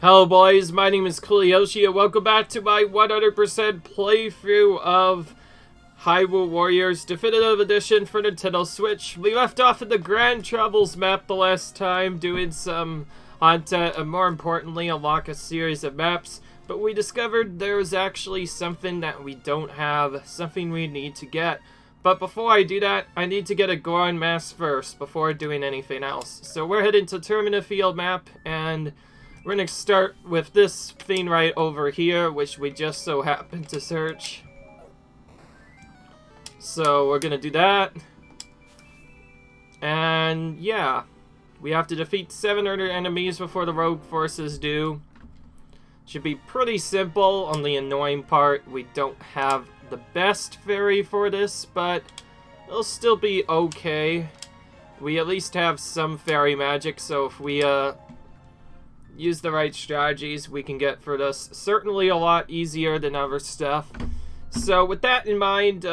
Hello boys, my name is Kuliyoshi and welcome back to my 100% playthrough of Hyrule Warriors Definitive Edition for Nintendo Switch. We left off in the Grand Travels map the last time, doing some content and more importantly unlock a series of maps, but we discovered there was actually something that we don't have, something we need to get. But before I do that, I need to get a Goron Mask first before doing anything else. So we're heading to Termina field map and we're going to start with this thing right over here, which we just so happen to search. So we're going to do that. And yeah, we have to defeat 700 enemies before the rogue forces do. Should be pretty simple. Only annoying part, we don't have the best fairy for this, but it'll still be okay. We at least have some fairy magic, so if we use the right strategies, we can get through this certainly a lot easier than other stuff. So with that in mind,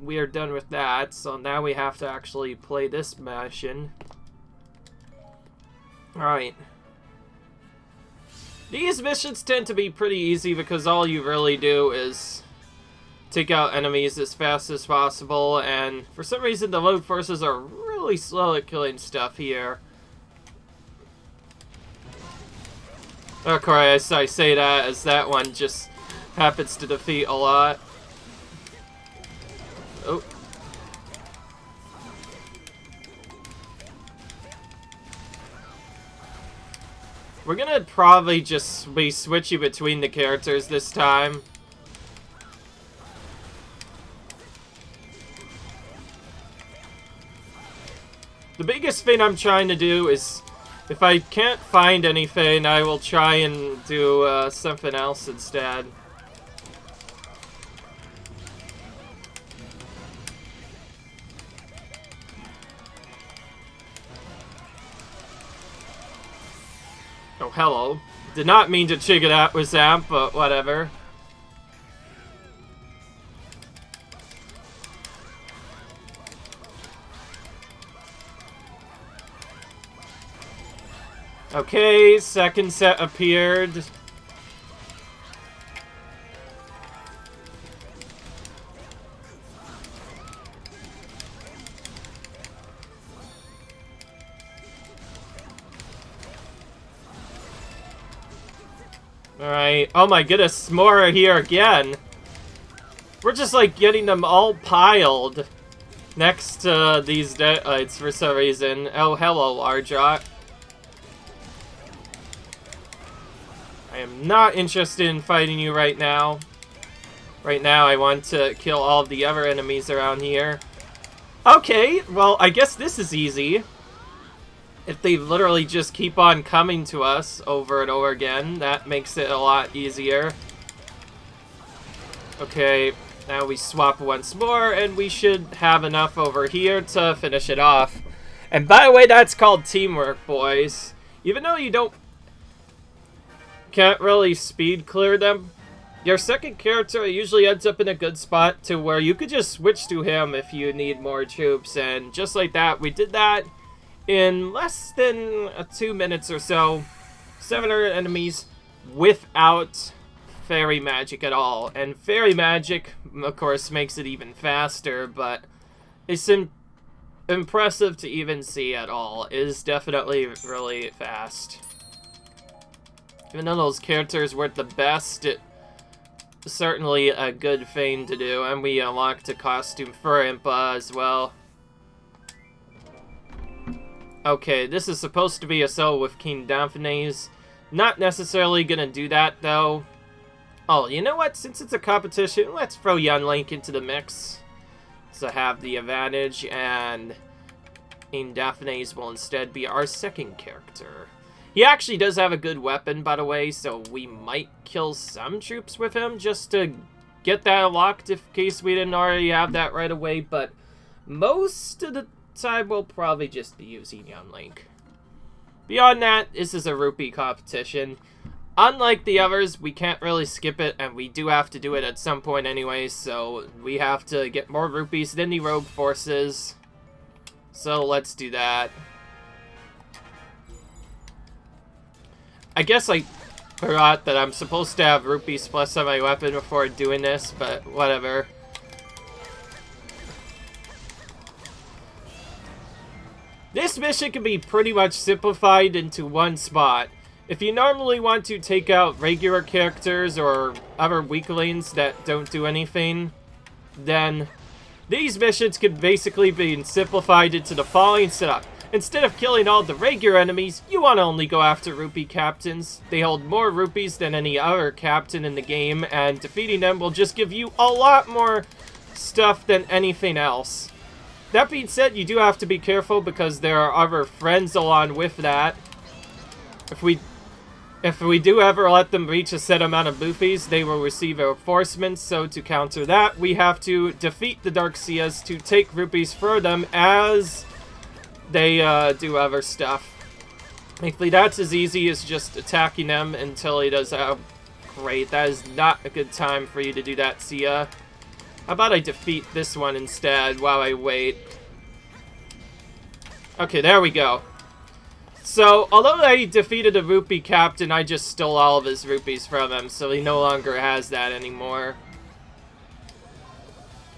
we are done with that. So now we have to actually play this mission. Alright. These missions tend to be pretty easy because all you really do is take out enemies as fast as possible, and for some reason the rogue forces are really slow at killing stuff here. Of course, I say that as that one just happens to defeat a lot. Oh. We're gonna probably just be switching between the characters this time. The biggest thing I'm trying to do is, if I can't find anything, I will try and do something else instead. Oh, hello. Did not mean to trigger that with Zamp, but whatever. Okay, second set appeared. Alright, oh my goodness, more are here again. We're just like getting them all piled next to these deadites for some reason. Oh, hello, Ardrot. I am not interested in fighting you right now. Right now, I want to kill all of the other enemies around here. Okay, well, I guess this is easy. If they literally just keep on coming to us over and over again, that makes it a lot easier. Okay, now we swap once more, and we should have enough over here to finish it off. And by the way, that's called teamwork, boys. Even though you can't really speed clear them, your second character usually ends up in a good spot to where you could just switch to him if you need more troops, and just like that, we did that in less than 2 minutes or so. 700 enemies without fairy magic at all, and fairy magic of course makes it even faster, but it's impressive to even see at all. It is definitely really fast. Even though those characters weren't the best, it's certainly a good thing to do. And we unlocked a costume for Impa as well. Okay, this is supposed to be a solo with King Damphones. Not necessarily gonna do that, though. Oh, you know what? Since it's a competition, let's throw Young Link into the mix to have the advantage, and King Damphones will instead be our second character. He actually does have a good weapon, by the way, so we might kill some troops with him just to get that unlocked in case we didn't already have that right away, but most of the time we'll probably just be using Young Link. Beyond that, this is a rupee competition. Unlike the others, we can't really skip it, and we do have to do it at some point anyway, so we have to get more rupees than the rogue forces. So let's do that. I guess, like, Forgot that I'm supposed to have rupees plus on my weapon before doing this, but whatever. This mission can be pretty much simplified into one spot. If you normally want to take out regular characters or other weaklings that don't do anything, then these missions can basically be simplified into the following setup. Instead of killing all the regular enemies, you want to only go after rupee captains. They hold more rupees than any other captain in the game, and defeating them will just give you a lot more stuff than anything else. That being said, you do have to be careful because there are other friends along with that. If we do ever let them reach a set amount of boofies, they will receive reinforcements, so to counter that, we have to defeat the Dark Sias to take rupees for them as they do other stuff. Thankfully, that's as easy as just attacking them until he does great. That is not a good time for you to do that, Sia. How about I defeat this one instead while I wait? Okay, there we go. So, although I defeated a rupee captain, I just stole all of his rupees from him, so he no longer has that anymore.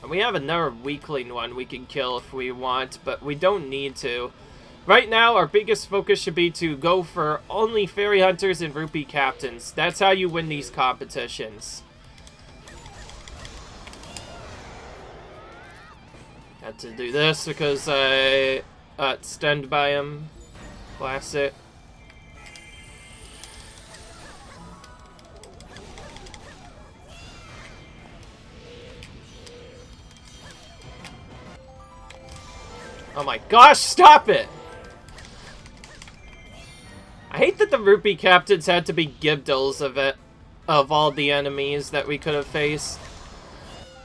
And we have another weakling one we can kill if we want, but we don't need to. Right now, our biggest focus should be to go for only fairy hunters and rupee captains. That's how you win these competitions. Had to do this because I stunned by him. Classic. Oh my gosh, stop it! I hate that the rupee captains had to be Gibdals of all the enemies that we could have faced.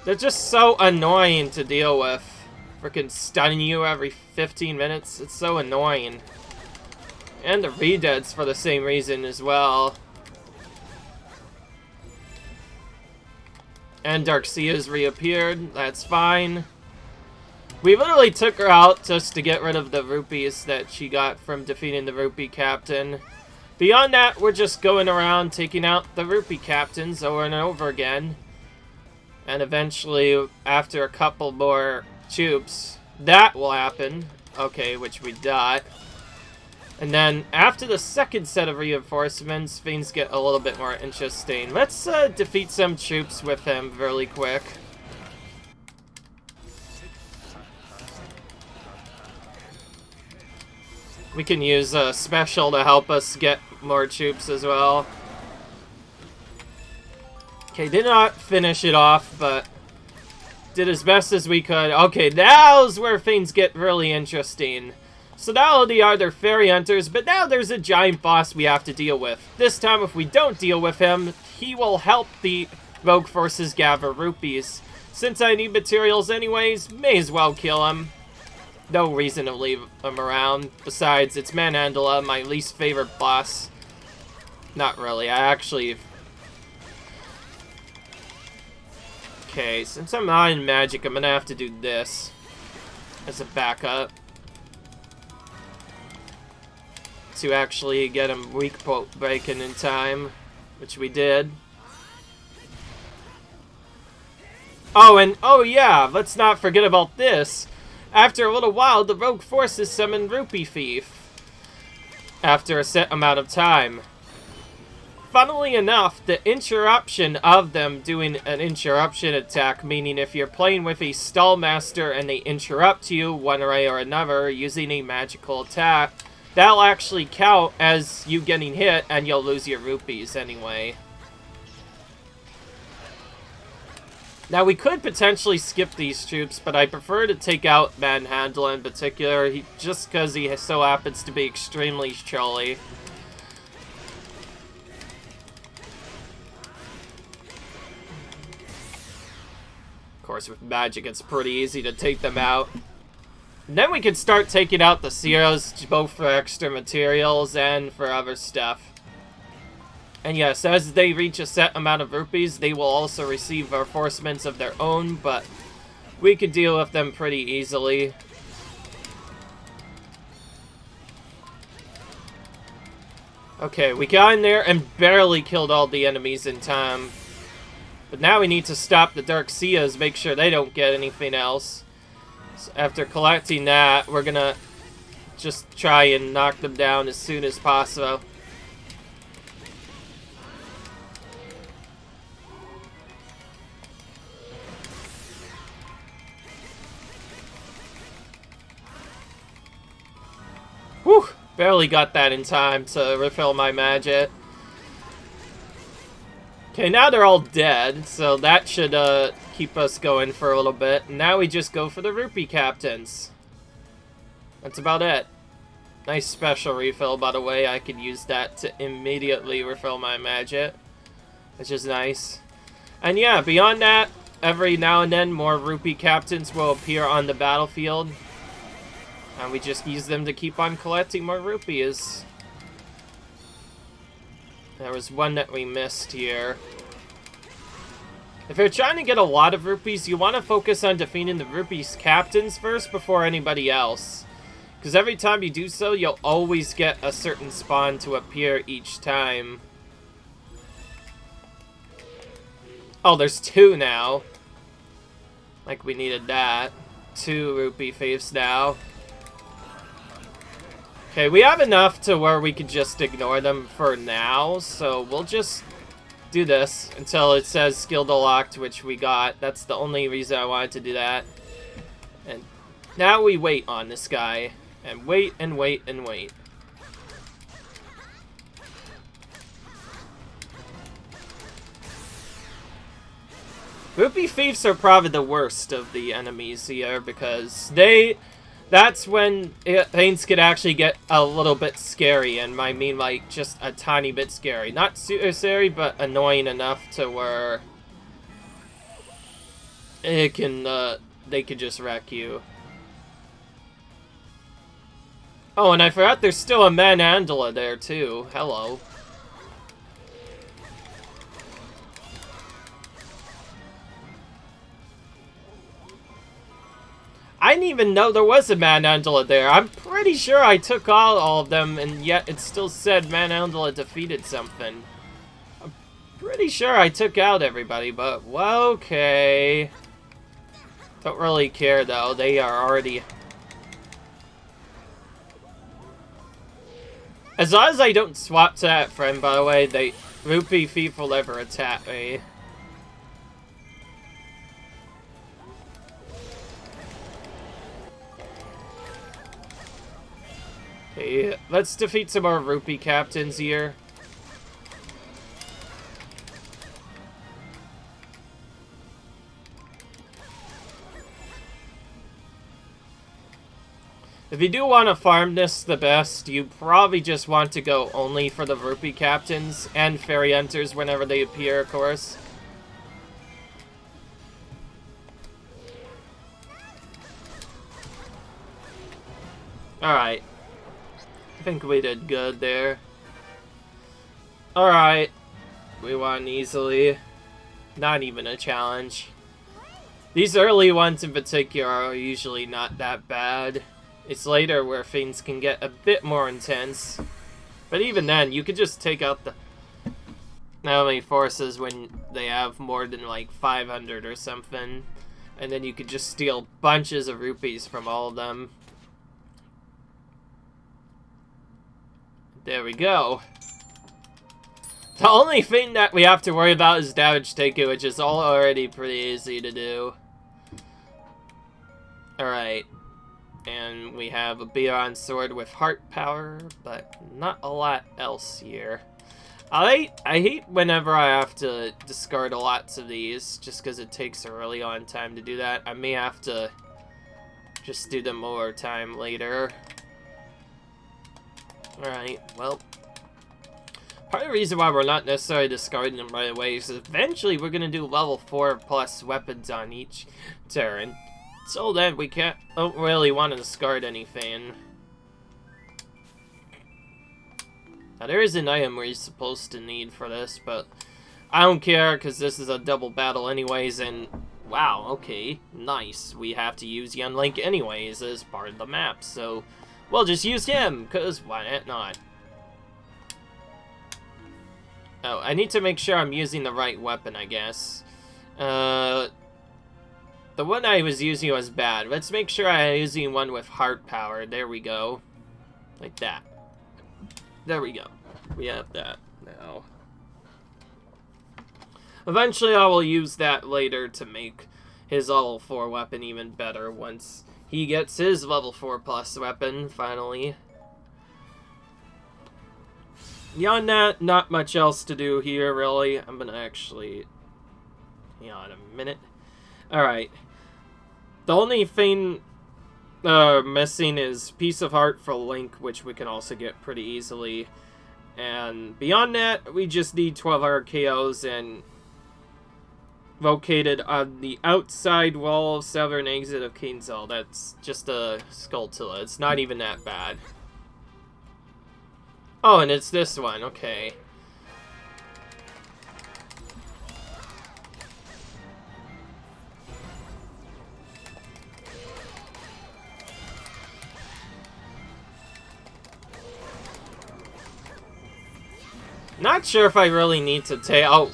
They're just so annoying to deal with. Freaking stunning you every 15 minutes. It's so annoying. And the redeads for the same reason as well. And Dark Sia's reappeared. That's fine. We literally took her out just to get rid of the rupees that she got from defeating the rupee captain. Beyond that, we're just going around taking out the rupee captains over and over again. And eventually, after a couple more troops, that will happen. Okay, which we got. And then, after the second set of reinforcements, things get a little bit more interesting. Let's defeat some troops with him really quick. We can use a special to help us get more troops as well. Okay, did not finish it off, but did as best as we could. Okay, now's where things get really interesting. So not only are there fairy hunters, but now there's a giant boss we have to deal with. This time, if we don't deal with him, he will help the rogue forces gather rupees. Since I need materials anyways, may as well kill him. No reason to leave him around. Besides, it's Manhandla, my least favorite boss. Not really, I actually... Okay, since I'm not in magic, I'm gonna have to do this as a backup. To actually get him weak breaking in time, which we did. Oh, and oh yeah, let's not forget about this. After a little while, the rogue forces summon Rupee Thief. After a set amount of time. Funnily enough, the interruption of them doing an interruption attack, meaning if you're playing with a stall master and they interrupt you one way or another using a magical attack, that'll actually count as you getting hit, and you'll lose your rupees anyway. Now, we could potentially skip these troops, but I prefer to take out Manhandla in particular, just because he so happens to be extremely trolly. Of course, with magic, it's pretty easy to take them out. And then we can start taking out the Sias, both for extra materials and for other stuff. And yes, as they reach a set amount of rupees, they will also receive reinforcements of their own, but we could deal with them pretty easily. Okay, we got in there and barely killed all the enemies in time. But now we need to stop the Dark Sias, make sure they don't get anything else. So after collecting that, we're gonna just try and knock them down as soon as possible. Whew! Barely got that in time to refill my magic. Okay, now they're all dead, so that should keep us going for a little bit. Now we just go for the rupee captains. That's about it. Nice special refill, by the way. I could use that to immediately refill my magic, which is nice. And yeah, beyond that, every now and then more rupee captains will appear on the battlefield. And we just use them to keep on collecting more rupees. There was one that we missed here. If you're trying to get a lot of rupees, you want to focus on defeating the rupees captains first before anybody else. Because every time you do so, you'll always get a certain spawn to appear each time. Oh, there's 2 now. Like we needed that. 2 rupee thieves now. Okay, we have enough to where we could just ignore them for now, so we'll just do this until it says skill locked, which we got. That's the only reason I wanted to do that. And now we wait on this guy, and wait and wait and wait. Rupee thieves are probably the worst of the enemies here because that's when things could actually get a little bit scary, and I mean like just a tiny bit scary. Not super scary, but annoying enough to where it can they could just wreck you. Oh, and I forgot there's still a Manandala there too. Hello. I didn't even know there was a Manandala there. I'm pretty sure I took all of them, and yet it still said Manandala defeated something. I'm pretty sure I took out everybody, but well, okay. Don't really care though. They are already. As long as I don't swap to that friend, by the way, rupee thief will never attack me. Okay, let's defeat some more rupee captains here. If you do want to farm this the best, you probably just want to go only for the rupee captains and fairy hunters whenever they appear, of course. Alright. I think we did good there. Alright. We won easily. Not even a challenge. These early ones in particular are usually not that bad. It's later where things can get a bit more intense. But even then, you could just take out the enemy forces when they have more than like 500 or something. And then you could just steal bunches of rupees from all of them. There we go. The only thing that we have to worry about is damage taken, which is all already pretty easy to do. Alright. And we have a Goron sword with heart power, but not a lot else here. I hate whenever I have to discard lots of these, just because it takes a really long time to do that. I may have to just do them more time later. Alright, well. Part of the reason why we're not necessarily discarding them right away is eventually we're going to do level 4 plus weapons on each turn. Until then, we don't really want to discard anything. Now, there is an item we're supposed to need for this, but I don't care because this is a double battle anyways, and wow, okay, nice. We have to use Young Link anyways as part of the map, so we'll just use him, because why not? Oh, I need to make sure I'm using the right weapon, I guess. The one I was using was bad. Let's make sure I'm using one with heart power. There we go. Like that. There we go. We have that now. Eventually I will use that later to make his level 4 weapon even better once he gets his level 4+ weapon, finally. Beyond that, not much else to do here, really. I'm gonna actually... hang on a minute. Alright. The only thing missing is Piece of Heart for Link, which we can also get pretty easily. And beyond that, we just need 12 RKOs and located on the outside wall southern exit of Kinsel. That's just a Skulltula. It's not even that bad. Oh, and it's this one. Okay. Not sure if I really need to take... oh.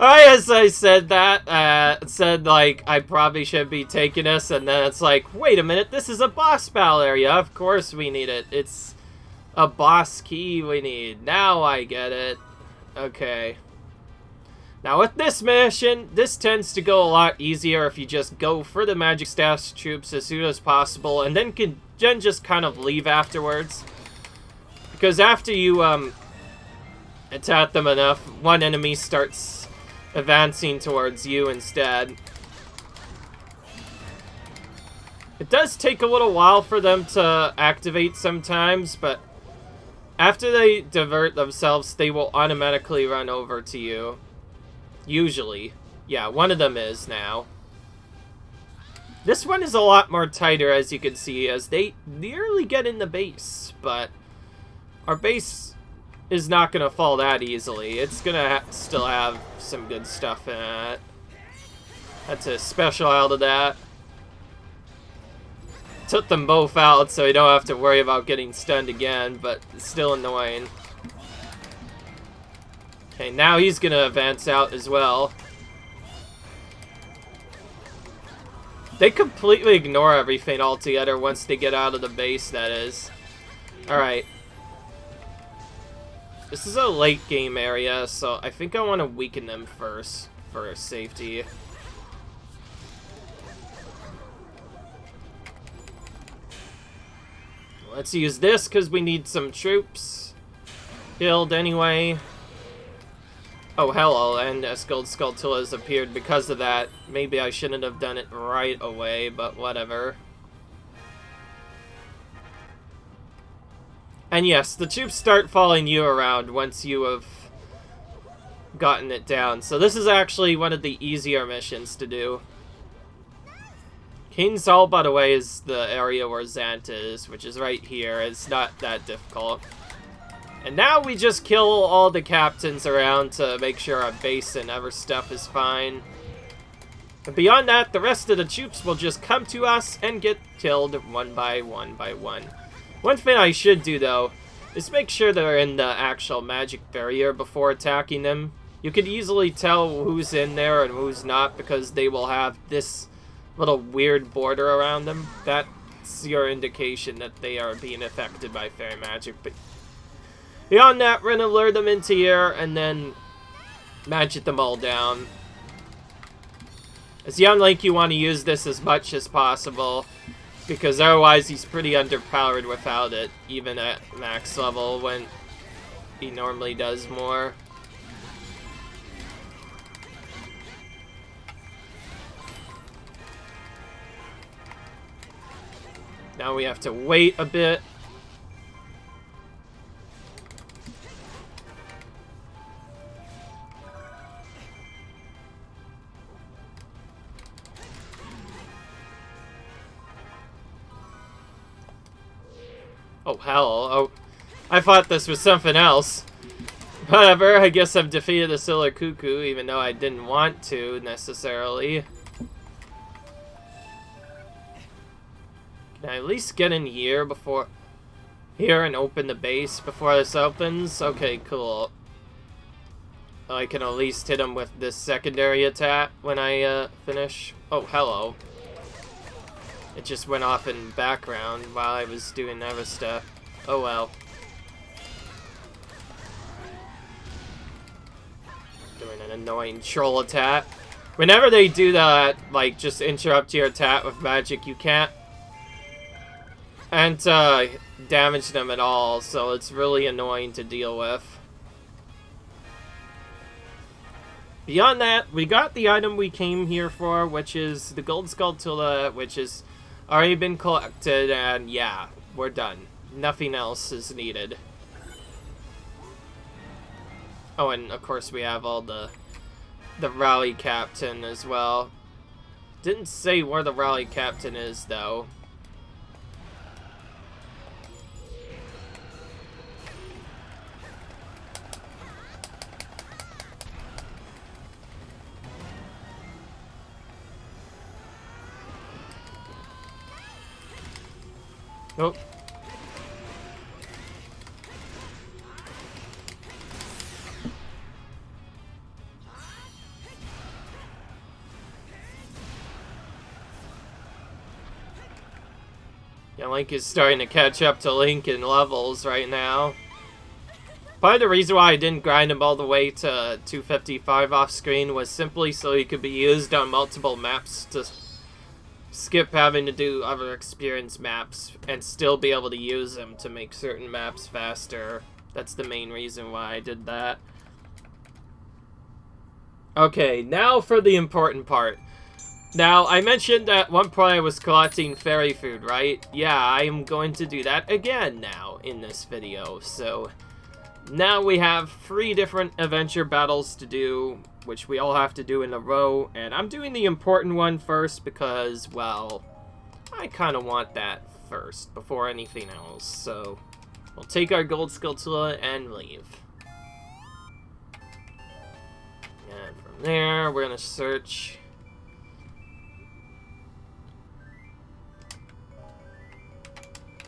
As I said that, said, like, I probably should be taking this, and then it's like, wait a minute, this is a boss battle area. Of course we need it. It's a boss key we need. Now I get it. Okay. Now with this mission, this tends to go a lot easier if you just go for the Magic Staff troops as soon as possible, and then can just kind of leave afterwards. Because after you, attack them enough, one enemy starts advancing towards you instead. It does take a little while for them to activate sometimes, but after they divert themselves, they will automatically run over to you. Usually. Yeah, one of them is now. This one is a lot more tighter, as you can see, as they nearly get in the base, but our base is not going to fall that easily. It's going to still have some good stuff in it. That's a special out of that. Took them both out, so you don't have to worry about getting stunned again, but it's still annoying. Okay, now he's going to advance out as well. They completely ignore everything altogether once they get out of the base, that is. Alright. This is a late game area, so I think I want to weaken them first for safety. Let's use this because we need some troops healed anyway. Oh, hello, and Skulltulas appeared because of that. Maybe I shouldn't have done it right away, but whatever. And yes, the troops start following you around once you have gotten it down. So this is actually one of the easier missions to do. Kinsel, by the way, is the area where Zant is, which is right here. It's not that difficult. And now we just kill all the captains around to make sure our base and other stuff is fine. And beyond that, the rest of the troops will just come to us and get killed one by one by one. One thing I should do, though, is make sure they're in the actual magic barrier before attacking them. You can easily tell who's in there and who's not because they will have this little weird border around them. That's your indication that they are being affected by fairy magic. But beyond that, we're going to lure them into here and then magic them all down. As young Link, you want to use this as much as possible, because otherwise he's pretty underpowered without it, even at max level when he normally does more. Now we have to wait a bit. Oh, hell. Oh, I thought this was something else. Whatever, I guess I've defeated the Solar Cuckoo, even though I didn't want to, necessarily. Can I at least get in here before... here and open the base before this opens? Okay, cool. I can at least hit him with this secondary attack when I finish. Oh, hello. It just went off in background while I was doing other stuff. Oh well. Doing an annoying troll attack. Whenever they do that, like, just interrupt your attack with magic, you can't damage them at all, so it's really annoying to deal with. Beyond that, we got the item we came here for, which is the Gold Skulltula, which has already been collected, and yeah, we're done. Nothing else is needed. Oh, and of course we have all the rally captain as well. Didn't say where the rally captain is, though. Oh. Yeah, Link is starting to catch up to Link in levels right now. Part of the reason why I didn't grind him all the way to 255 off screen was simply so he could be used on multiple maps to skip having to do other experience maps and still be able to use them to make certain maps faster. That's the main reason why I did that. Okay, now for the important part. Now, I mentioned at one point I was collecting fairy food, right? Yeah, I am going to do that again now in this video. So, now we have 3 different adventure battles to do, which we all have to do in a row. And I'm doing the important one first because, well, I kind of want that first before anything else. So, we'll take our Gold Skulltula and leave. And from there, we're going to search...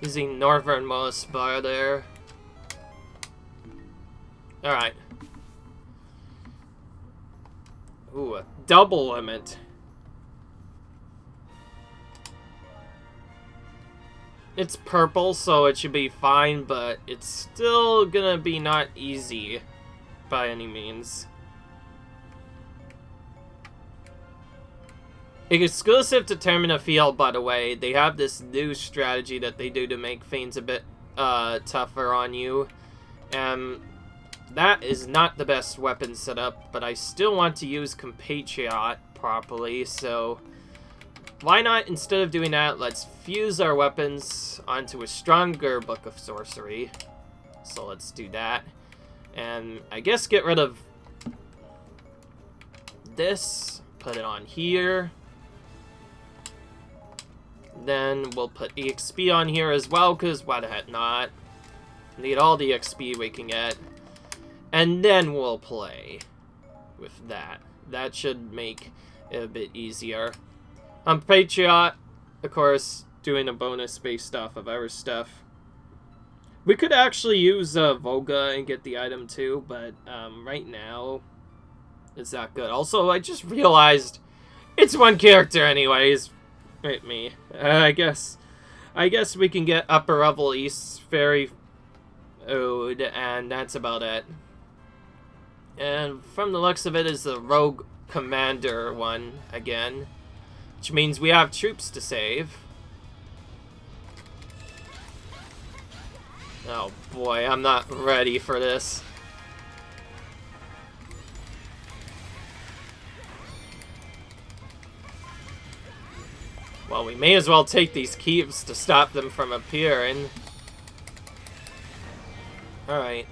using northernmost bar there. Alright. Ooh, a double limit. It's purple, so it should be fine, but it's still gonna be not easy by any means. Exclusive to Termina Field, by the way, they have this new strategy that they do to make things a bit tougher on you. And that is not the best weapon setup, but I still want to use Compatriot properly, so why not, instead of doing that, let's fuse our weapons onto a stronger Book of Sorcery. So let's do that. And I guess get rid of this, put it on here. Then we'll put EXP on here as well, because why the heck not? Need all the XP we can get. And then we'll play with that. That should make it a bit easier. Patriot, of course, doing a bonus based off of our stuff. We could actually use Volga and get the item too, but right now, it's not good. Also, I just realized it's one character anyways. Right, me. I guess we can get upper level East Fairy Ode, and that's about it. And from the looks of it is the Rogue Commander one again, which means we have troops to save. Oh boy, I'm not ready for this. Well, we may as well take these keeps to stop them from appearing. Alright.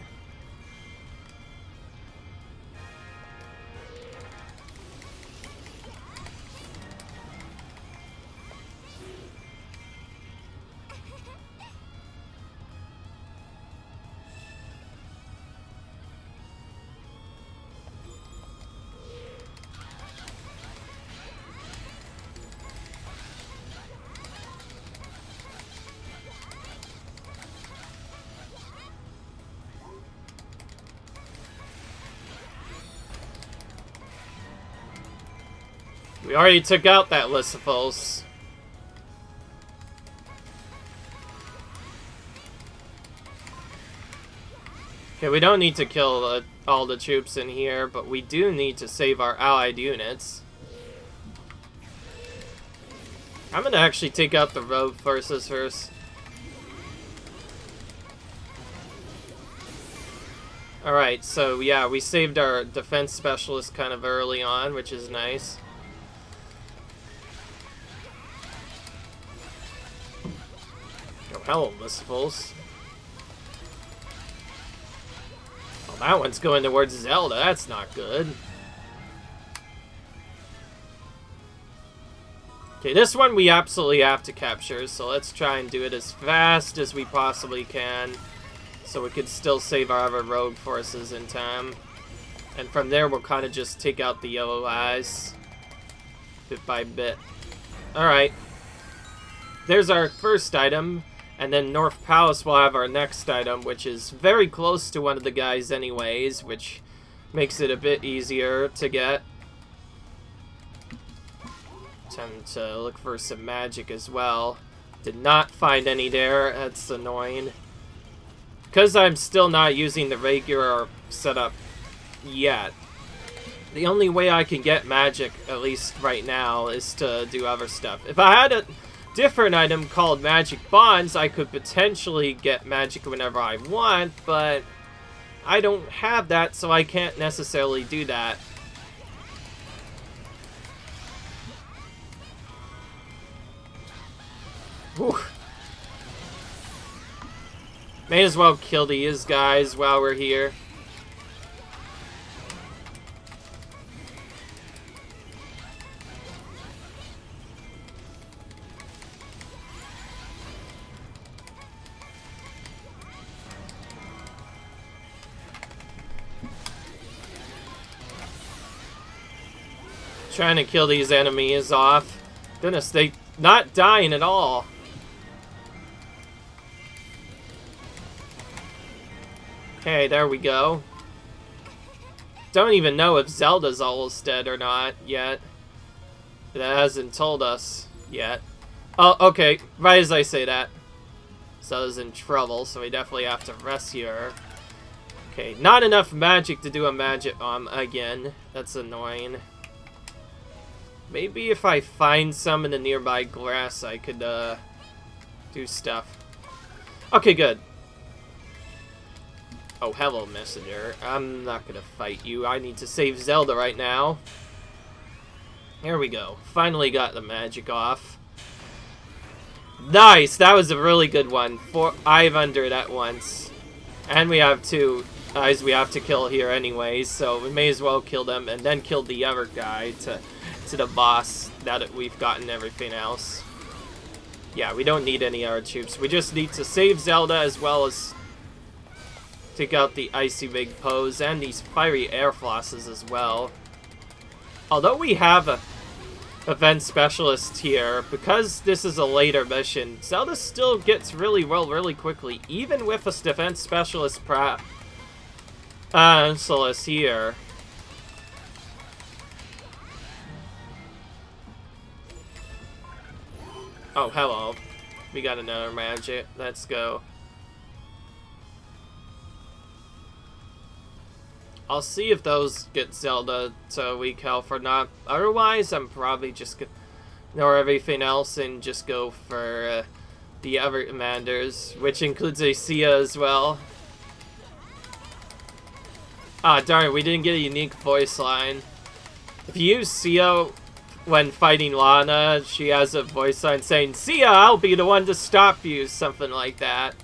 We already took out that Lysiphols. Okay, we don't need to kill all the troops in here, but we do need to save our allied units. I'm gonna actually take out the rogue forces first. Alright, so yeah, we saved our defense specialist kind of early on, which is nice. Oh, hello, Lysiphols. Oh, that one's going towards Zelda. That's not good. Okay, this one we absolutely have to capture, so let's try and do it as fast as we possibly can, so we could still save our other rogue forces in time. And from there, we'll kind of just take out the yellow eyes, bit by bit. Alright. There's our first item, and then North Palace will have our next item, which is very close to one of the guys anyways, which makes it a bit easier to get. Time to look for some magic as well. Did not find any there. That's annoying. Because I'm still not using the regular setup yet, the only way I can get magic, at least right now, is to do other stuff. If I had a different item called Magic Bonds, I could potentially get magic whenever I want, but I don't have that, so I can't necessarily do that. Whew. May as well kill these guys while we're here. Trying to kill these enemies off. Goodness, they not dying at all. Okay, there we go. Don't even know if Zelda's almost dead or not yet. It hasn't told us yet. Oh, okay. Right as I say that. Zelda's in trouble, so we definitely have to rescue her. Okay, not enough magic to do a magic bomb again. That's annoying. Maybe if I find some in the nearby grass, I could do stuff. Okay, good. Oh, hello, messenger. I'm not gonna fight you. I need to save Zelda right now. There we go. Finally got the magic off. Nice! That was a really good one. 500 at once. And we have 2 guys we have to kill here anyways, so we may as well kill them and then kill the other guy to the boss now that we've gotten everything else. Yeah, we don't need any other troops. We just need to save Zelda as well as take out the icy big pose and these fiery air flosses as well. Although we have a event specialist here, because this is a later mission, Zelda still gets really well really quickly, even with a defense specialist Celeste here. Oh, hello. We got another magic. Let's go. I'll see if those get Zelda to weak health or not. Otherwise, I'm probably just gonna ignore everything else and just go for the other commanders, which includes a Sia as well. Ah, darn, we didn't get a unique voice line. If you use Sia when fighting Lana, she has a voice line saying, "Sia, I'll be the one to stop you," something like that.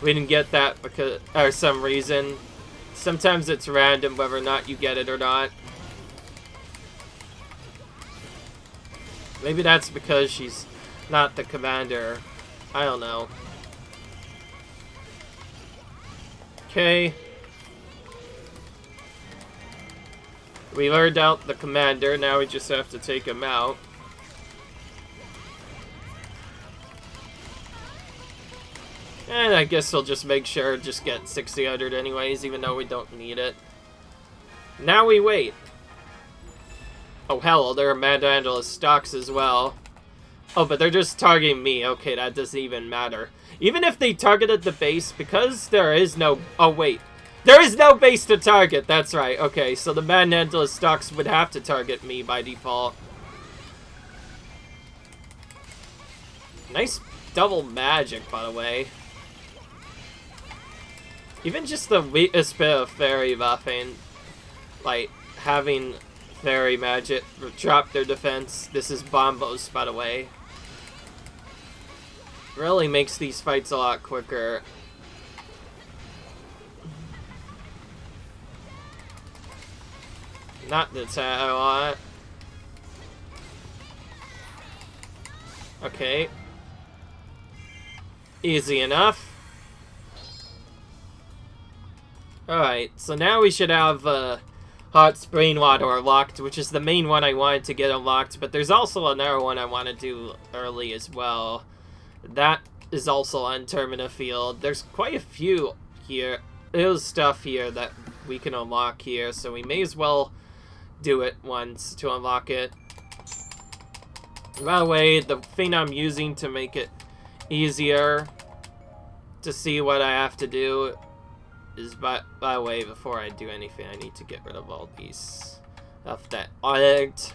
We didn't get that because, or some reason. Sometimes it's random whether or not you get it or not. Maybe that's because she's not the commander. I don't know. Okay. We lured out the commander, now we just have to take him out. And I guess we'll just make sure to just get 600 anyways, even though we don't need it. Now we wait. Oh, hell, there are Mandandula stocks as well. Oh, but they're just targeting me. Okay, that doesn't even matter. Even if they targeted the base, because there is no... Oh, wait. There is no base to target. That's right. Okay, so the Mandandula stocks would have to target me by default. Nice double magic, by the way. Even just the weakest bit of fairy buffing, like having fairy magic drop their defense. This is Bombos, by the way. Really makes these fights a lot quicker. Not the attack I want. Okay. Easy enough. Alright, so now we should have Hot Spring Water unlocked, which is the main one I wanted to get unlocked, but there's also another one I want to do early as well. That is also on Termina Field. There's quite a few here. There's stuff here that we can unlock here, so we may as well do it once to unlock it. By the way, the thing I'm using to make it easier to see what I have to do is, by the way, before I do anything, I need to get rid of all these stuff that aren't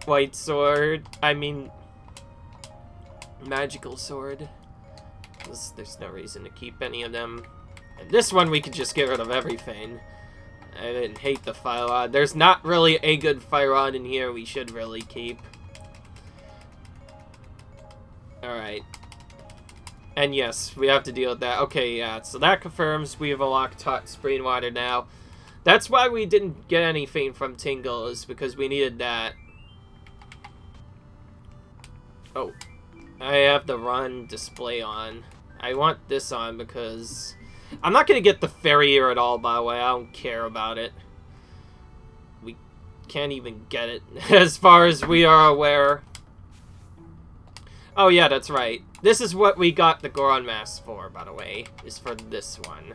white sword. I mean, magical sword. There's no reason to keep any of them. And this one, we could just get rid of everything. I didn't hate the fire rod. There's not really a good fire rod in here we should really keep. Alright. And yes, we have to deal with that. Okay, yeah, so that confirms we have unlocked Hot Spring Water now. That's why we didn't get anything from Tingle, is because we needed that. Oh. I have the run display on. I want this on because... I'm not going to get the fairy ear at all, by the way. I don't care about it. We can't even get it, as far as we are aware. Oh, yeah, that's right. This is what we got the Goron Mask for, by the way. Is for this one.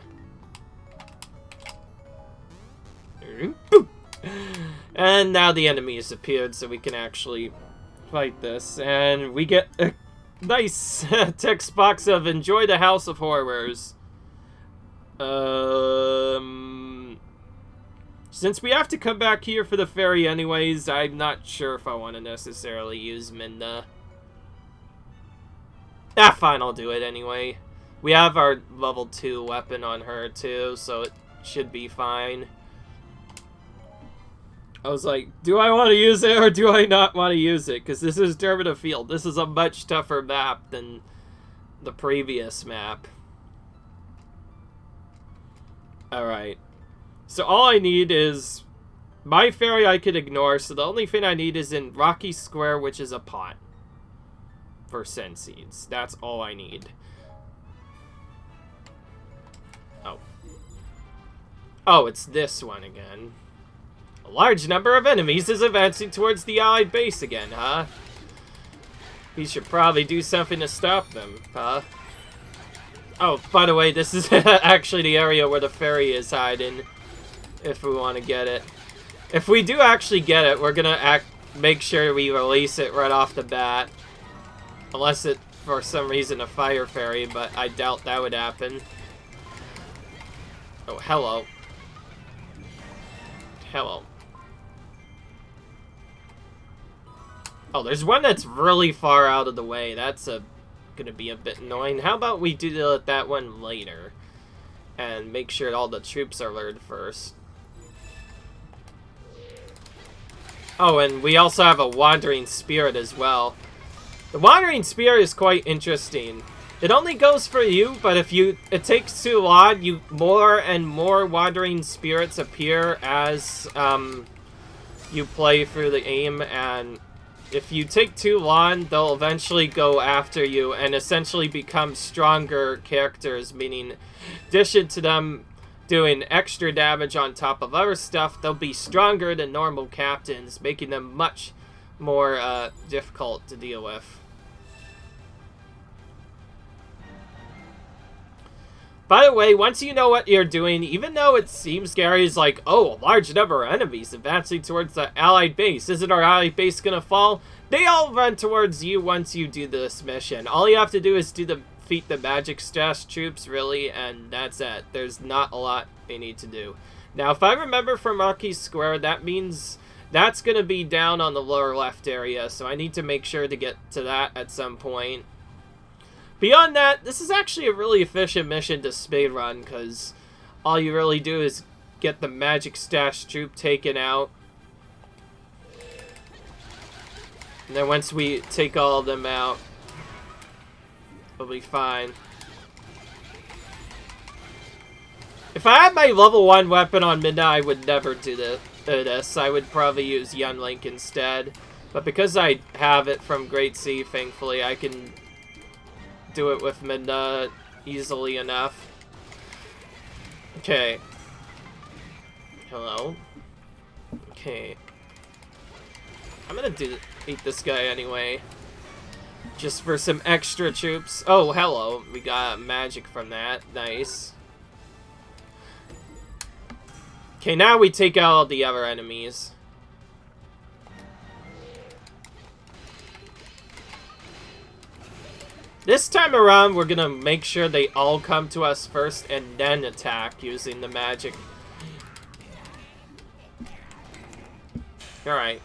And now the enemy has appeared, so we can actually fight this. And we get a nice text box of Enjoy the House of Horrors. Since we have to come back here for the fairy anyways, I'm not sure if I want to necessarily use Minda. Ah, fine, I'll do it anyway. We have our level 2 weapon on her too, so it should be fine. I was like, do I want to use it or do I not want to use it? Because this is Termina Field. This is a much tougher map than the previous map. Alright. So all I need is... My fairy I could ignore, so the only thing I need is in Rocky Square, which is a pot. For Sand Seeds. That's all I need. Oh. Oh, it's this one again. A large number of enemies is advancing towards the Allied base again, huh? We should probably do something to stop them, huh? Oh, by the way, this is actually the area where the fairy is hiding, if we want to get it. If we do actually get it, we're gonna make sure we release it right off the bat. Unless it, for some reason, a fire fairy, but I doubt that would happen. Oh, hello. Hello. Oh, there's one that's really far out of the way. That's gonna be a bit annoying. How about we do that one later? And make sure all the troops are lured first. Oh, and we also have a Wandering Spirit as well. The Wandering Spirit is quite interesting. It only goes for you, but if it takes too long, more and more Wandering Spirits appear as you play through the game, and if you take too long, they'll eventually go after you and essentially become stronger characters, meaning in addition to them doing extra damage on top of other stuff, they'll be stronger than normal captains, making them much more difficult to deal with. By the way, once you know what you're doing, even though it seems Gary's like, oh, a large number of enemies advancing towards the allied base. Isn't our allied base gonna fall? They all run towards you once you do this mission. All you have to do is defeat the magic stash troops, really, and that's it. There's not a lot they need to do. Now, if I remember from Rocky Square, that means that's gonna be down on the lower left area, so I need to make sure to get to that at some point. Beyond that, this is actually a really efficient mission to speedrun, because all you really do is get the magic stash troop taken out. And then once we take all of them out, we'll be fine. If I had my level 1 weapon on Midna, I would never do this. I would probably use Young Link instead. But because I have it from Great Sea, thankfully, I can do it with Midna easily enough. Okay. Hello. Okay. I'm gonna beat this guy anyway. Just for some extra troops. Oh, hello. We got magic from that. Nice. Okay, now we take out all the other enemies. This time around, we're gonna make sure they all come to us first and then attack using the magic. Alright.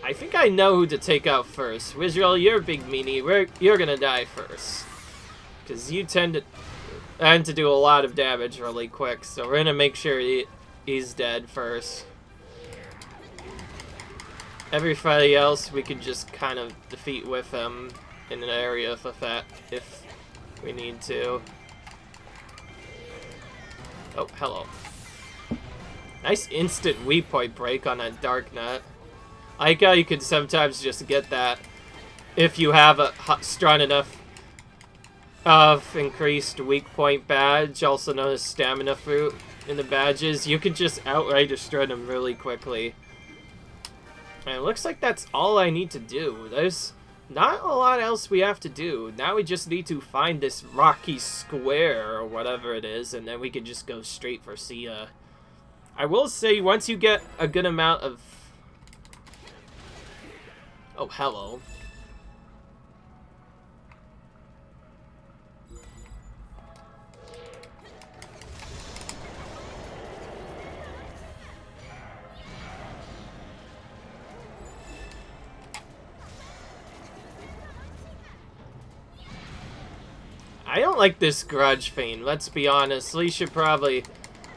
I think I know who to take out first. Wizrael, you're a big meanie. You're gonna die first. Because you tend to do a lot of damage really quick, so we're gonna make sure he's dead first. Everybody else we can just kind of defeat with him in an area if we need to. Oh, hello. Nice instant weak point break on a Dark Nut. I like how you can sometimes just get that if you have a strong enough of increased weak point badge, also known as stamina fruit in the badges. You can just outright destroy them really quickly. And it looks like that's all I need to do. There's not a lot else we have to do. Now we just need to find this rocky square or whatever it is, and then we can just go straight for Sia. I will say, once you get a good amount of... Oh, hello. I don't like this grudge feint, let's be honest. We should probably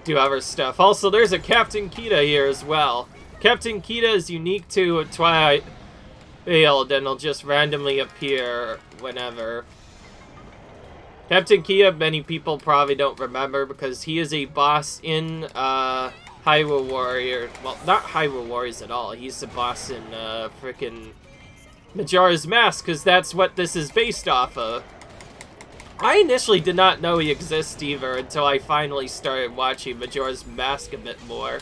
do other stuff. Also, there's a Captain Keita here as well. Captain Keita is unique to Twilight Field and will just randomly appear whenever. Captain Keita, many people probably don't remember because he is a boss in Hyrule Warriors. Well, not Hyrule Warriors at all. He's the boss in frickin' Majora's Mask, because that's what this is based off of. I initially did not know he exists either until I finally started watching Majora's Mask a bit more.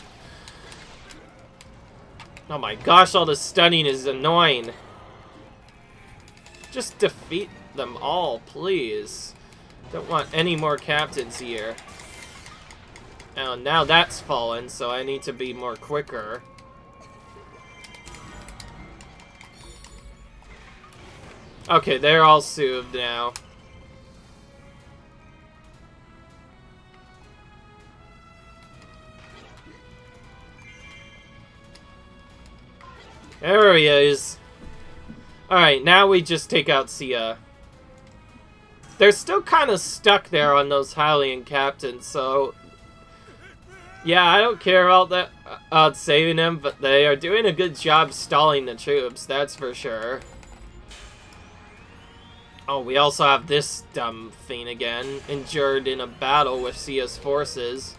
Oh my gosh, all the stunning is annoying. Just defeat them all, please. Don't want any more captains here. Oh, now that's fallen, so I need to be more quicker. Okay, they're all soothed now. There he is. Alright, now we just take out Sia. They're still kind of stuck there on those Hylian captains, so... Yeah, I don't care about saving them, but they are doing a good job stalling the troops, that's for sure. Oh, we also have this dumb thing again, injured in a battle with Sia's forces.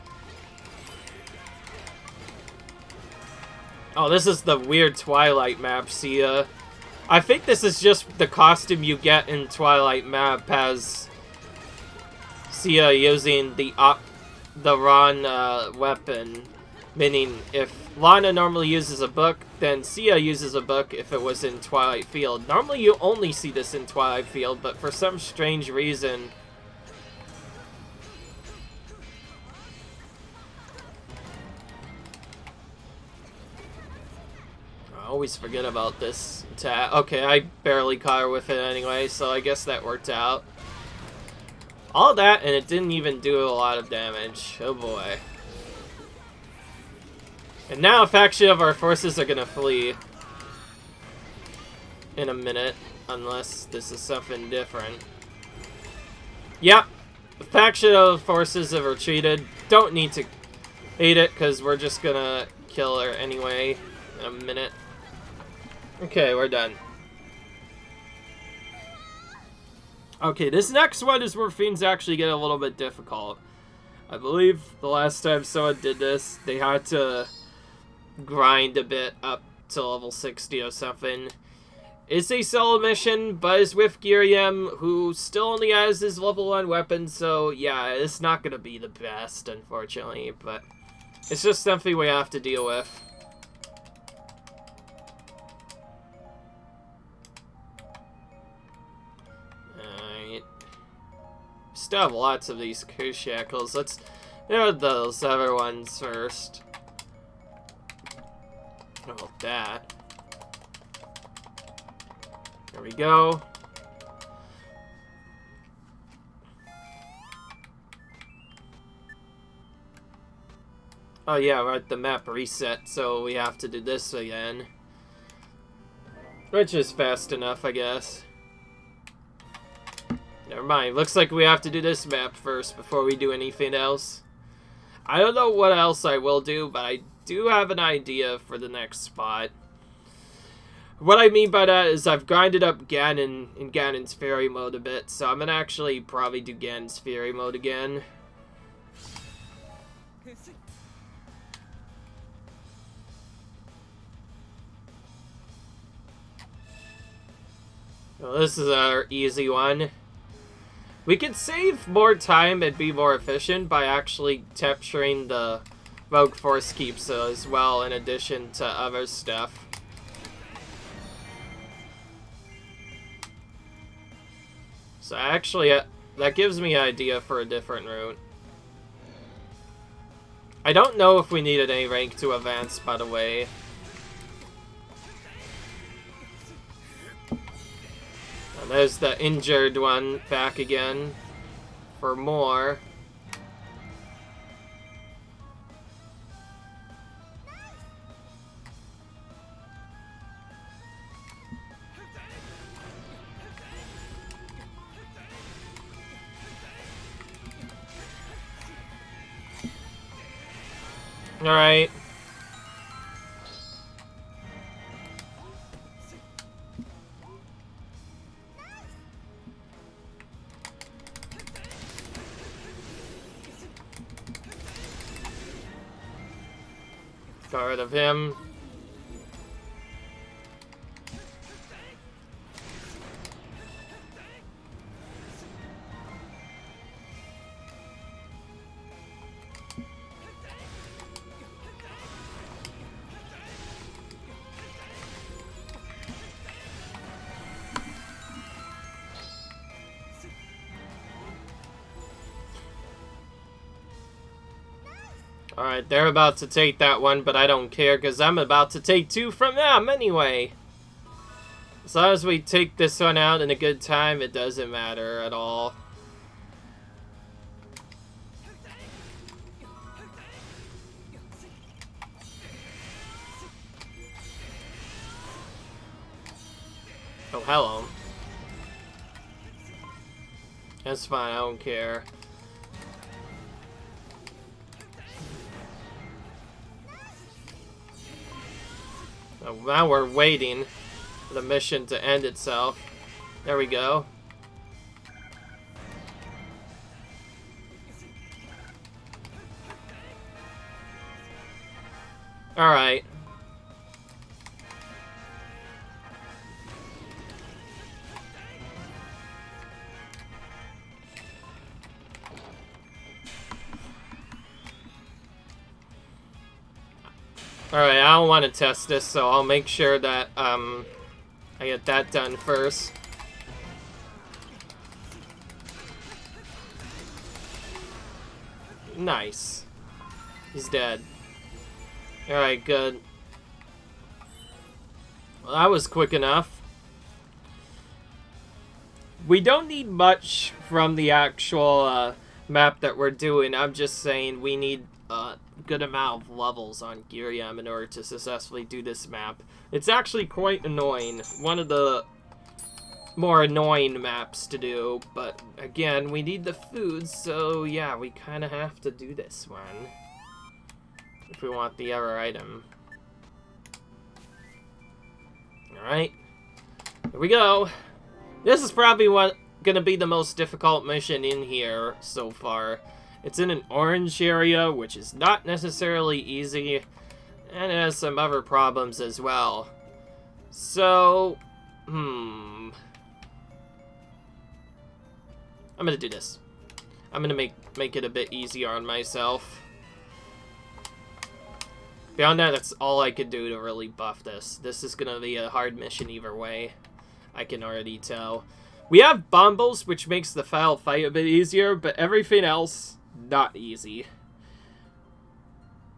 Oh, this is the weird Twilight Map Sia. I think this is just the costume you get in Twilight Map as Sia using the Ron weapon. Meaning, if Lana normally uses a book, then Sia uses a book if it was in Twilight Field. Normally you only see this in Twilight Field, but for some strange reason... I always forget about this attack. Okay, I barely caught her with it anyway, so I guess that worked out. All that, and it didn't even do a lot of damage. Oh boy. And now a faction of our forces are gonna flee in a minute, unless this is something different. Yep, a faction of forces have retreated. Don't need to hate it, because we're just gonna kill her anyway in a minute. Okay, we're done. Okay, this next one is where fiends actually get a little bit difficult. I believe the last time someone did this, they had to grind a bit up to level 60 or something. It's a solo mission, but it's with Giriam, who still only has his level 1 weapon, so yeah, it's not gonna be the best, unfortunately, but it's just something we have to deal with. Alright. Still have lots of these shackles. Let's do those other ones first. Oh, that. There we go. Oh yeah, right, the map reset, so we have to do this again. Which is fast enough, I guess. Never mind, looks like we have to do this map first before we do anything else. I don't know what else I will do, but I do have an idea for the next spot. What I mean by that is I've grinded up Ganon in Ganon's Fairy mode a bit, so I'm gonna actually probably do Ganon's Fairy mode again. Well, this is our easy one. We could save more time and be more efficient by actually capturing the Rogue Force Keeps as well, in addition to other stuff. So actually, that gives me an idea for a different route. I don't know if we needed any rank to advance, by the way. And there's the injured one back again for more. Alright. Got rid of him. Alright, they're about to take that one, but I don't care, because I'm about to take 2 from them anyway. As long as we take this one out in a good time, it doesn't matter at all. Oh, hello. That's fine, I don't care. Now we're waiting for the mission to end itself. There we go. Alright. Alright, I don't want to test this, so I'll make sure that I get that done first. Nice. He's dead. Alright, good. Well, that was quick enough. We don't need much from the actual map that we're doing. I'm just saying we need a good amount of levels on Giriam in order to successfully do this map. It's actually quite annoying. One of the more annoying maps to do, but again, we need the food, so yeah, we kind of have to do this one if we want the other item. Alright, here we go. This is probably gonna be the most difficult mission in here so far. It's in an orange area, which is not necessarily easy, and it has some other problems as well. So, I'm gonna do this. I'm gonna make it a bit easier on myself. Beyond that, that's all I could do to really buff this. This is gonna be a hard mission either way. I can already tell. We have bombos, which makes the final fight a bit easier, but everything else, not easy.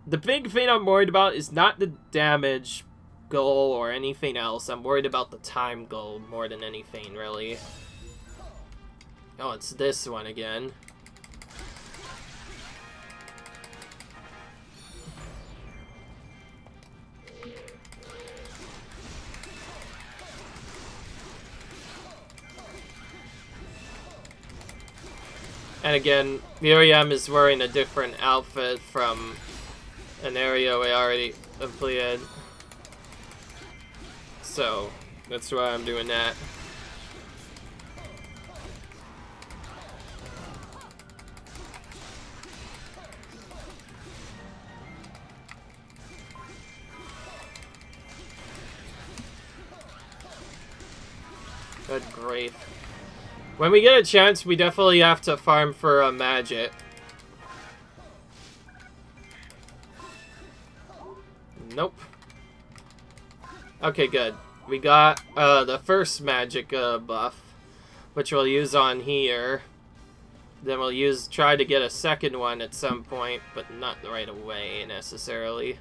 The big thing I'm worried about is not the damage goal or anything else. I'm worried about the time goal more than anything, really. Oh, it's this one again. And again, Miriam is wearing a different outfit from an area we already completed. So, that's why I'm doing that. Good grief. When we get a chance, we definitely have to farm for a magic. Nope. Okay, good. We got the first magic buff, which we'll use on here. Then we'll try to get a second one at some point, but not right away necessarily.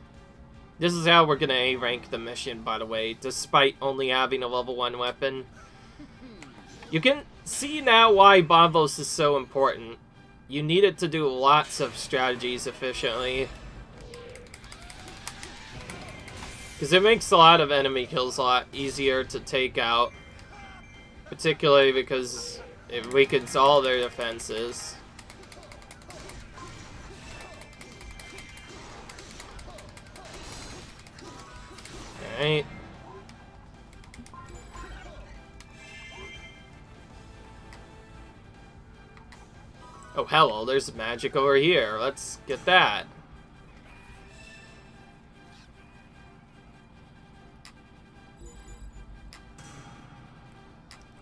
This is how we're gonna A-rank the mission, by the way, despite only having a level 1 weapon. You can see now why Bombos is so important. You need it to do lots of strategies efficiently. Because it makes a lot of enemy kills a lot easier to take out. Particularly because it weakens all their defenses. Alright. Oh, hello, there's magic over here. Let's get that.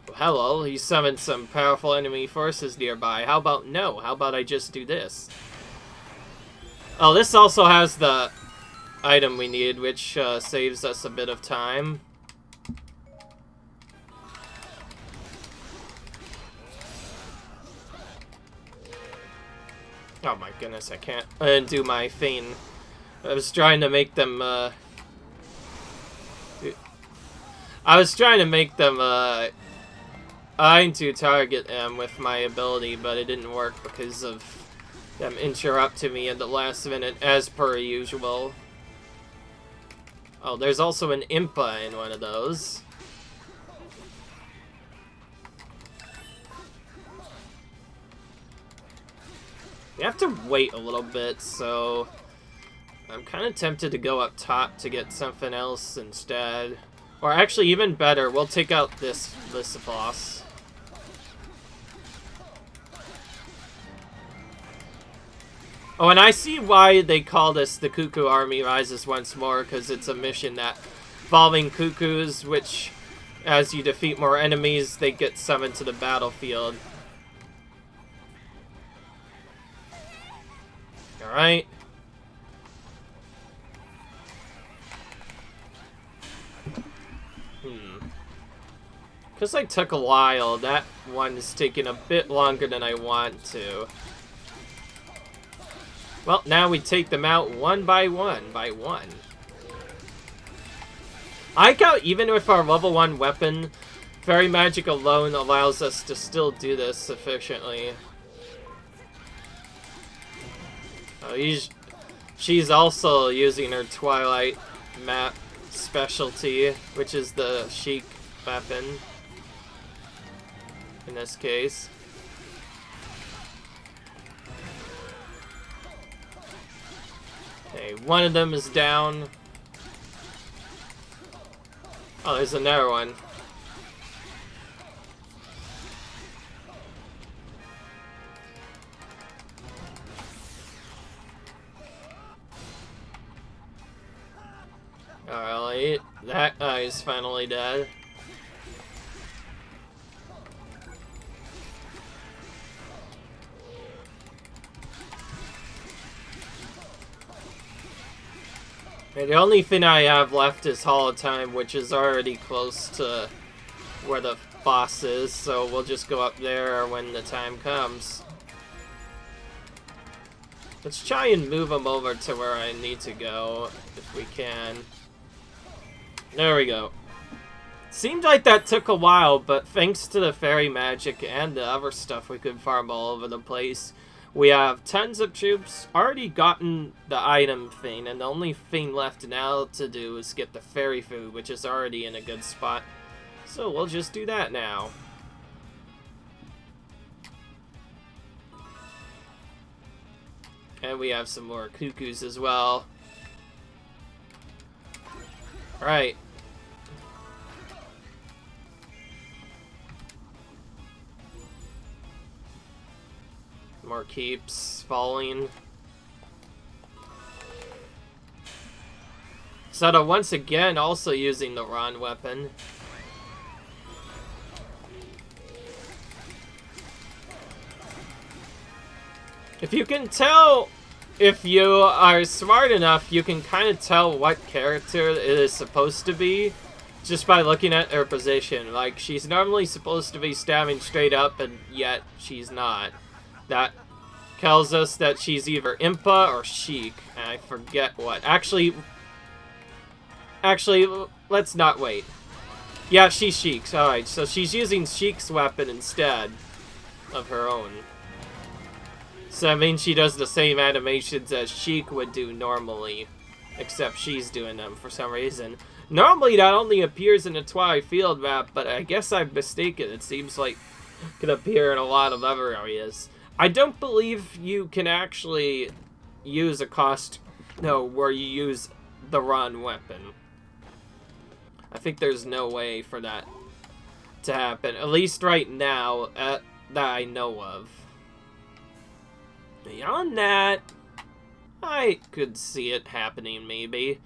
Oh, hello, he summoned some powerful enemy forces nearby. How about no? How about I just do this? Oh, this also has the item we need, which saves us a bit of time. Oh my goodness, I didn't do my thing. I was trying to make them, trying to target them with my ability, but it didn't work because of them interrupting me at the last minute, as per usual. Oh, there's also an Impa in one of those. We have to wait a little bit, so I'm kind of tempted to go up top to get something else instead. Or actually, even better, we'll take out this boss. Oh, and I see why they call this the Cucco Army Rises Once More, because it's a mission that involving Cuccos, which, as you defeat more enemies, they get summoned to the battlefield. Alright. Because I took a while, that one is taking a bit longer than I want to. Well, now we take them out one by one. I like how even with our level 1 weapon, Fairy Magic alone allows us to still do this efficiently. Oh, she's also using her Twilight Map specialty, which is the Sheik weapon. In this case. Okay, one of them is down. Oh, there's another one. Alright, that guy's finally dead. The only thing I have left is Hall of Time, which is already close to where the boss is, so we'll just go up there when the time comes. Let's try and move him over to where I need to go, if we can. There we go. Seemed like that took a while, but thanks to the fairy magic and the other stuff we could farm all over the place, we have tons of troops, already gotten the item thing, and the only thing left now to do is get the fairy food, which is already in a good spot. So we'll just do that now. And we have some more Cuccos as well. Alright. More keeps falling. Sada once again also using the Ron weapon. If you can tell, if you are smart enough, you can kind of tell what character it is supposed to be just by looking at her position. Like, she's normally supposed to be stabbing straight up, and yet she's not. That tells us that she's either Impa or Sheik, and I forget what. Actually, let's not wait. Yeah, she's Sheik's. Alright, so she's using Sheik's weapon instead of her own. So that means she does the same animations as Sheik would do normally, except she's doing them for some reason. Normally that only appears in the Twilight Field map, but I guess I'm mistaken. It seems like it can appear in a lot of other areas. I don't believe you can actually use a where you use the Ron weapon. I think there's no way for that to happen, at least right now, that I know of. Beyond that, I could see it happening, maybe.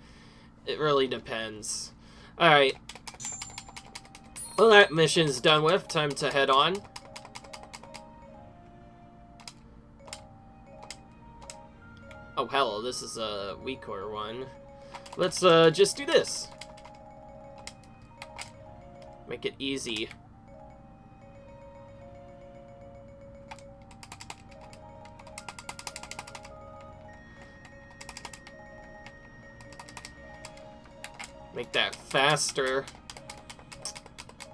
It really depends. Alright. Well, that mission's done with. Time to head on. Oh, hell, this is a weaker one. Let's just do this. Make it easy. Make that faster.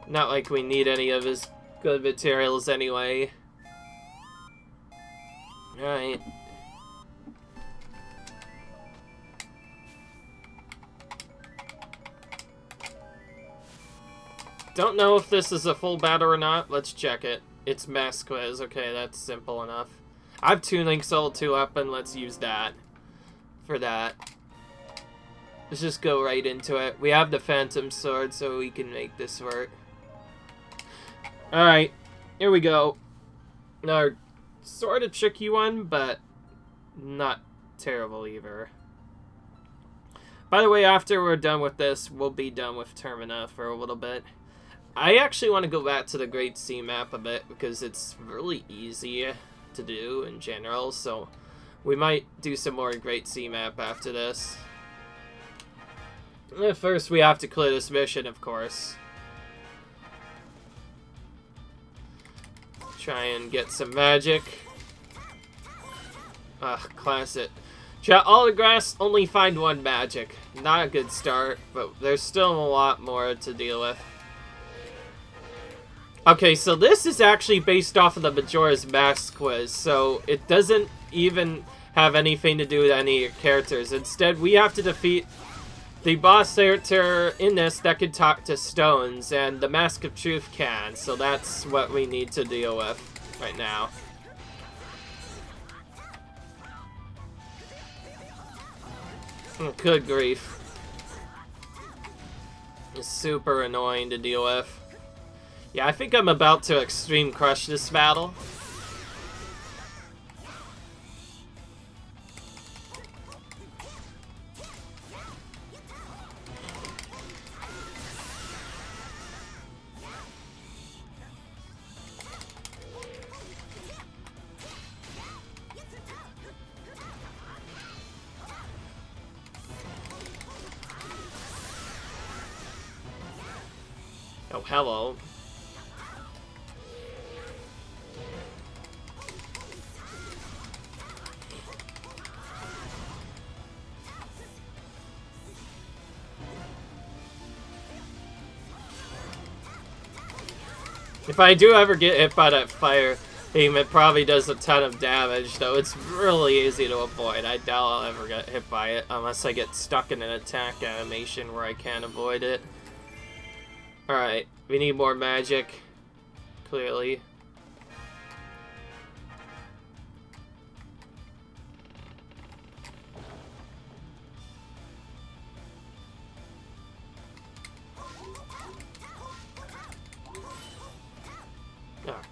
Not like we need any of his good materials anyway. Alright. Don't know if this is a full battle or not. Let's check it. It's Mass Quiz. Okay, that's simple enough. I have Toon Link's level 2 up, and let's use that for that. Let's just go right into it. We have the Phantom Sword, so we can make this work. Alright, here we go. Now, sort of tricky one, but not terrible either. By the way, after we're done with this, we'll be done with Termina for a little bit. I actually want to go back to the Great Sea map a bit, because it's really easy to do in general, so we might do some more Great Sea map after this. First, we have to clear this mission, of course. Try and get some magic. Class it. Chat all the grass, only find one magic. Not a good start, but there's still a lot more to deal with. Okay, so this is actually based off of the Majora's Mask quiz, so it doesn't even have anything to do with any characters. Instead, we have to defeat the boss character in this that can talk to stones, and the Mask of Truth can, so that's what we need to deal with right now. Good grief. It's super annoying to deal with. Yeah, I think I'm about to extreme crush this battle. Oh, hello. If I do ever get hit by that fire beam, it probably does a ton of damage, though it's really easy to avoid. I doubt I'll ever get hit by it, unless I get stuck in an attack animation where I can't avoid it. Alright, we need more magic, clearly.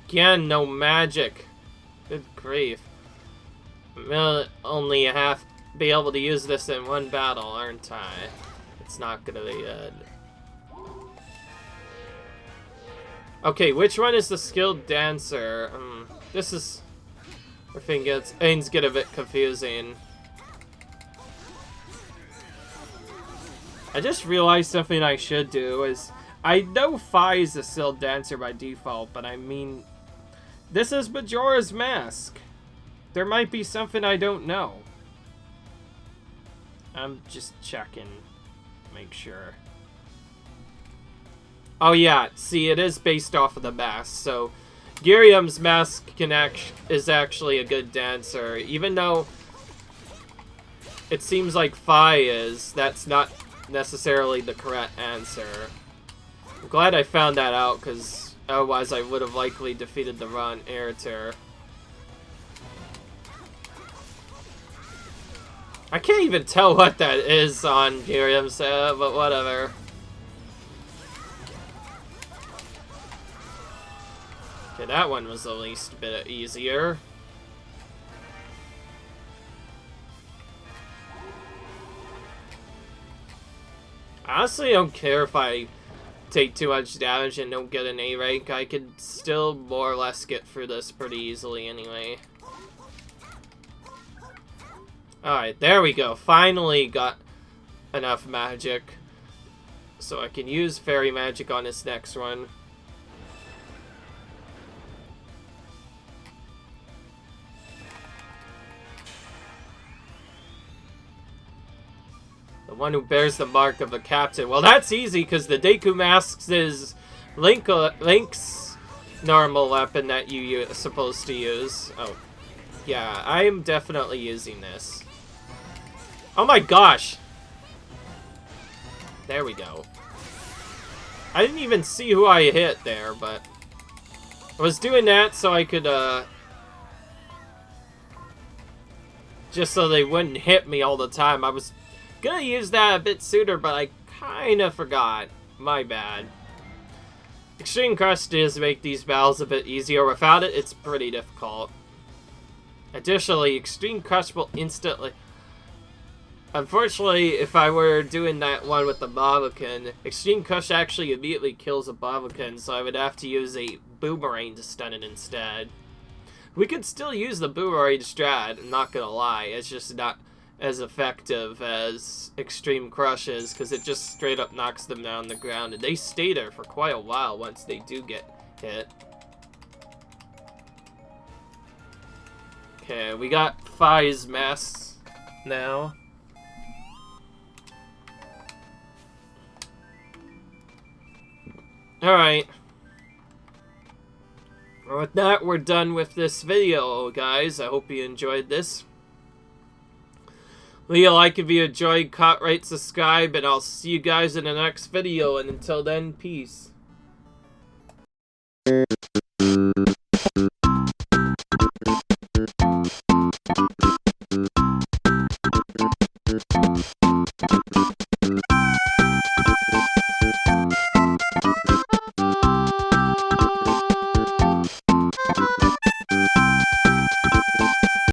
Again, no magic. Good grief. I'll only be able to use this in one battle, aren't I? It's not gonna be good. Okay, which one is the skilled dancer? This is where things get a bit confusing. I just realized something I should do is, I know Fi is the skilled dancer by default, but I mean, this is Majora's Mask. There might be something I don't know. I'm just checking, make sure. Oh yeah, see, it is based off of the mask, so Girium's mask is actually a good dancer. Even though it seems like Fi is, that's not necessarily the correct answer. I'm glad I found that out, because otherwise I would have likely defeated the wrong heir. I can't even tell what that is on Girium's, but whatever. Okay, that one was the least bit easier. I honestly don't care if I take too much damage and don't get an A rank. I could still more or less get through this pretty easily anyway. Alright, there we go. Finally got enough magic. So I can use fairy magic on this next one. The one who bears the mark of the captain. Well, that's easy, because the Deku Mask is Link's normal weapon that you're supposed to use. Oh, yeah, I am definitely using this. Oh my gosh! There we go. I didn't even see who I hit there, but I was doing that so I could, just so they wouldn't hit me all the time. I was gonna use that a bit sooner, but I kinda forgot. My bad. Extreme Crush does make these battles a bit easier. Without it, it's pretty difficult. Additionally, Extreme Crush will instantly... Unfortunately, if I were doing that one with the Babukin, Extreme Crush actually immediately kills a Babukin, so I would have to use a Boomerang to stun it instead. We could still use the Boomerang strat, I'm not gonna lie, it's just not as effective as Extreme Crush is, because it just straight up knocks them down the ground, and they stay there for quite a while once they do get hit. Okay, we got Fi's masks now. Alright. With that, we're done with this video, guys. I hope you enjoyed this. Leave a like if you enjoyed, comment, rate, subscribe, and I'll see you guys in the next video. And until then, peace.